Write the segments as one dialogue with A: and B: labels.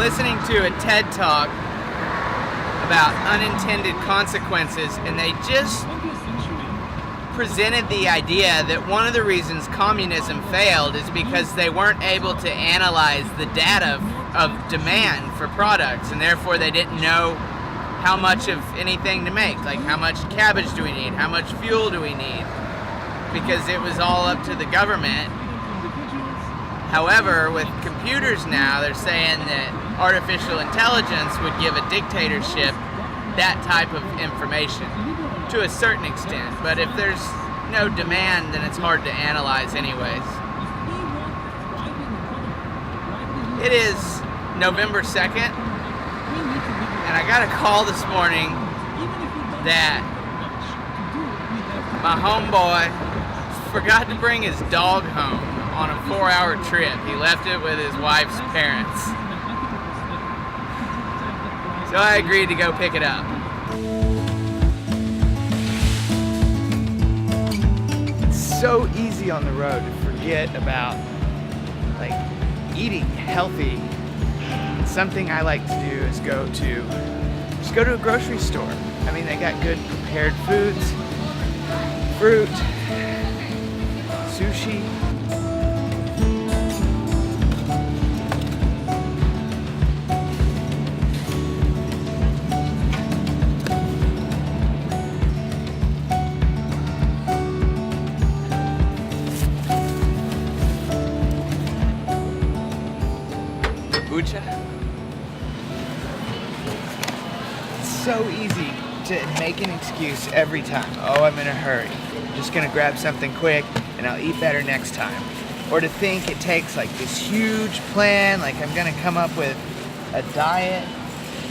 A: listening to a TED Talk about unintended consequences, and they just presented the idea that one of the reasons communism failed is because they weren't able to analyze the data of demand for products, and therefore they didn't know how much of anything to make. Like, how much cabbage do we need? How much fuel do we need? Because it was all up to the government. However, with computers now, they're saying that artificial intelligence would give a dictatorship that type of information to a certain extent. But if there's no demand, then it's hard to analyze anyways. It is November 2nd, and I got a call this morning that my homeboy forgot to bring his dog home on a 4-hour trip. He left it with his wife's parents. So I agreed to go pick it up. It's so easy on the road to forget about eating healthy. Something I like to do is go to a grocery store. I mean, they got good prepared foods, fruit, sushi. It's so easy to make an excuse every time. Oh, I'm in a hurry. I'm just gonna grab something quick and I'll eat better next time. Or to think it takes this huge plan, I'm gonna come up with a diet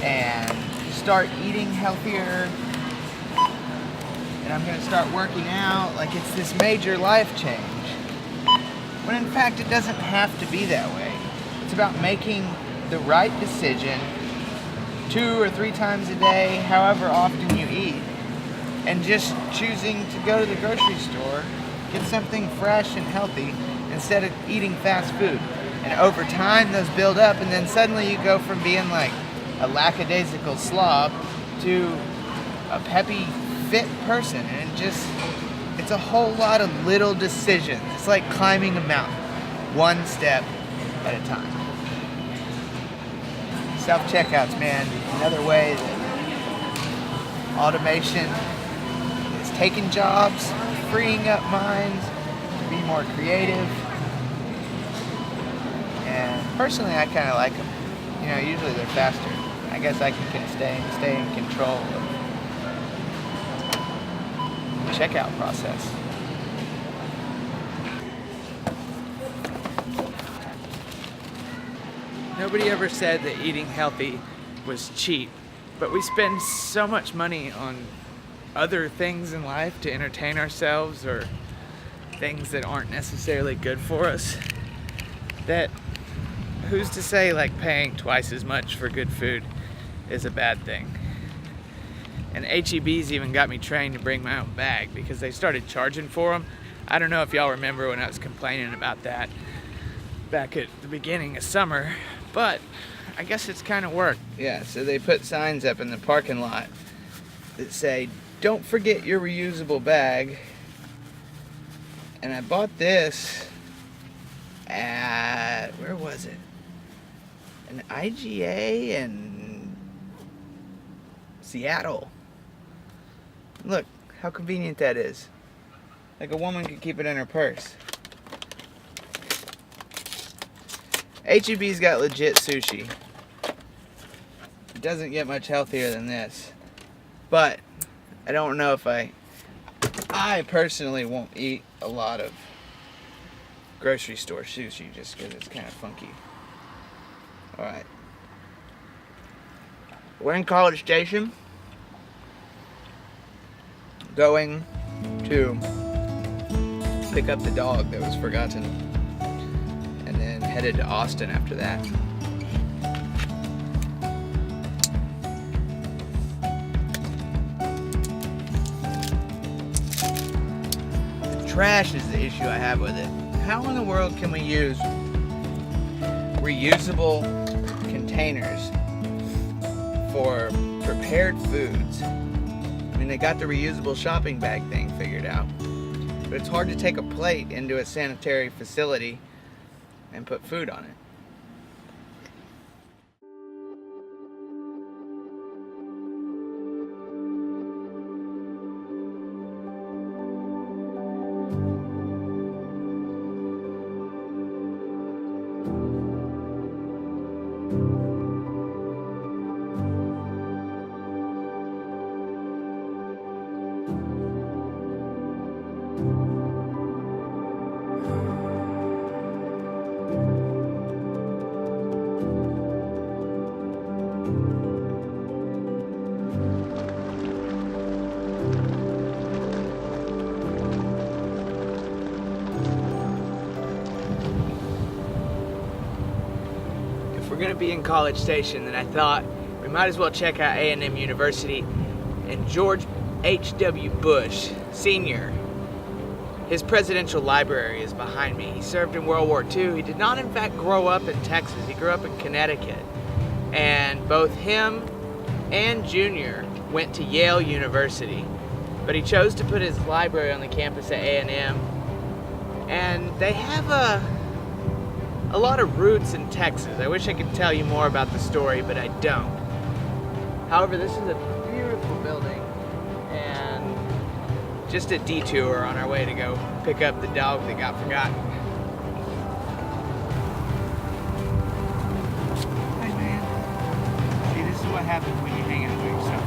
A: and start eating healthier and I'm gonna start working out, it's this major life change. When in fact it doesn't have to be that way. It's about making the right decision 2 or 3 times a day, however often you eat, and just choosing to go to the grocery store, get something fresh and healthy instead of eating fast food. And over time those build up, and then suddenly you go from being a lackadaisical slob to a peppy, fit person. And it's a whole lot of little decisions. It's like climbing a mountain, one step at a time. Self-checkouts, man, another way that automation is taking jobs, freeing up minds to be more creative. And personally, I kind of like them. Usually they're faster. I guess I can stay in control of the checkout process. Nobody ever said that eating healthy was cheap, but we spend so much money on other things in life to entertain ourselves or things that aren't necessarily good for us that who's to say paying twice as much for good food is a bad thing. And H-E-B's even got me trained to bring my own bag because they started charging for them. I don't know if y'all remember when I was complaining about that back at the beginning of summer, but I guess it's kind of worked. Yeah, so they put signs up in the parking lot that say, "Don't forget your reusable bag." And I bought this at, where was it? An IGA in Seattle. Look how convenient that is. A woman could keep it in her purse. H-E-B's got legit sushi. It doesn't get much healthier than this. But I don't know if I personally won't eat a lot of grocery store sushi just because it's kind of funky. Alright. We're in College Station. Going to pick up the dog that was forgotten. And then headed to Austin after that. Trash is the issue I have with it. How in the world can we use reusable containers containers for prepared foods. I mean, they got the reusable shopping bag thing figured out, but it's hard to take a plate into a sanitary facility and put food on it. We're gonna be in College Station, and I thought we might as well check out A&M University and George H.W. Bush, Sr. His presidential library is behind me. He served in World War II. He did not in fact grow up in Texas. He grew up in Connecticut. And both him and Junior went to Yale University. But he chose to put his library on the campus at A&M. And they have a lot of roots in Texas. I wish I could tell you more about the story, but I don't. However, this is a beautiful building and just a detour on our way to go pick up the dog that got forgotten. Hey man, see, this is what happens when you hang out by yourself.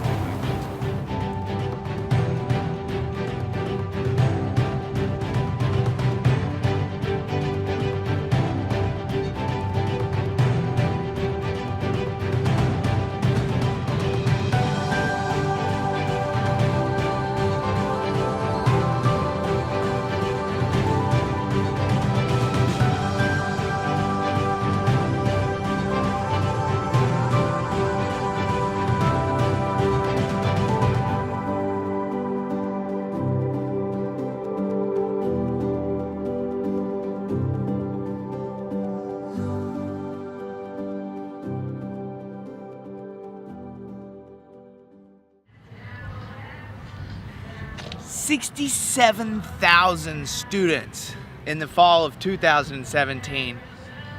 A: $67,000 students in the fall of 2017.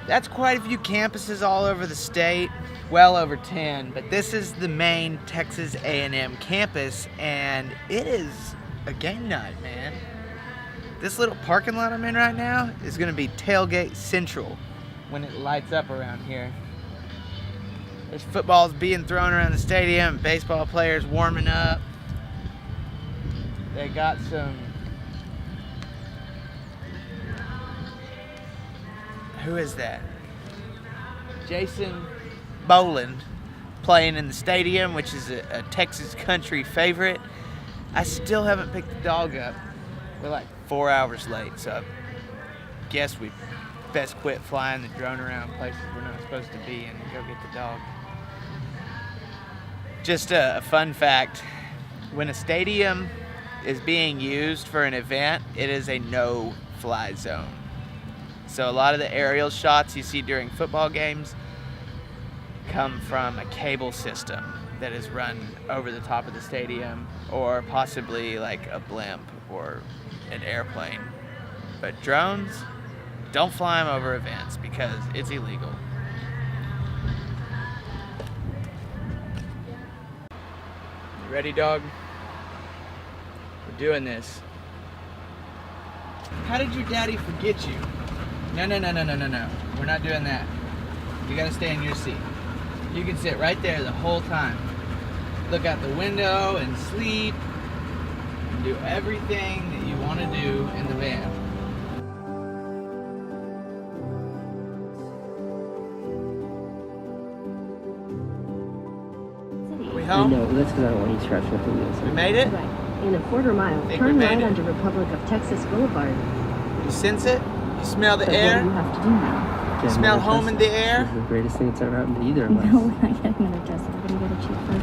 A: That's quite a few campuses all over the state, well over 10, but this is the main Texas A&M campus, and it is a game night, man. This little parking lot I'm in right now is gonna be tailgate central when it lights up around here. There's footballs being thrown around the stadium, baseball players warming up. They got some, who is that? Jason Boland playing in the stadium, which is a Texas country favorite. I still haven't picked the dog up. We're like 4 hours late, so I guess we best quit flying the drone around places we're not supposed to be and go get the dog. Just a fun fact, when a stadium is being used for an event, it is a no-fly zone. So a lot of the aerial shots you see during football games come from a cable system that is run over the top of the stadium, or possibly like a blimp or an airplane. But drones, don't fly them over events because it's illegal. You ready, dog? We're doing this. How did your daddy forget you? No. We're not doing that. You gotta stay in your seat. You can sit right there the whole time. Look out the window and sleep. And do everything that you want to do in the van. We home?
B: No, that's because I don't want you scratching up the wheels.
A: We made it?
C: Right. In a quarter mile,
A: Think
C: turn
A: we made
C: right
A: it?
C: onto Republic of Texas Boulevard.
A: You sense it? You smell the
C: But what do you
A: air?
C: have to do now?
A: You smell home in the air?
B: This is the greatest thing that's ever happened to either of us.
C: No, we're not getting another test. We're going to get a cheap flight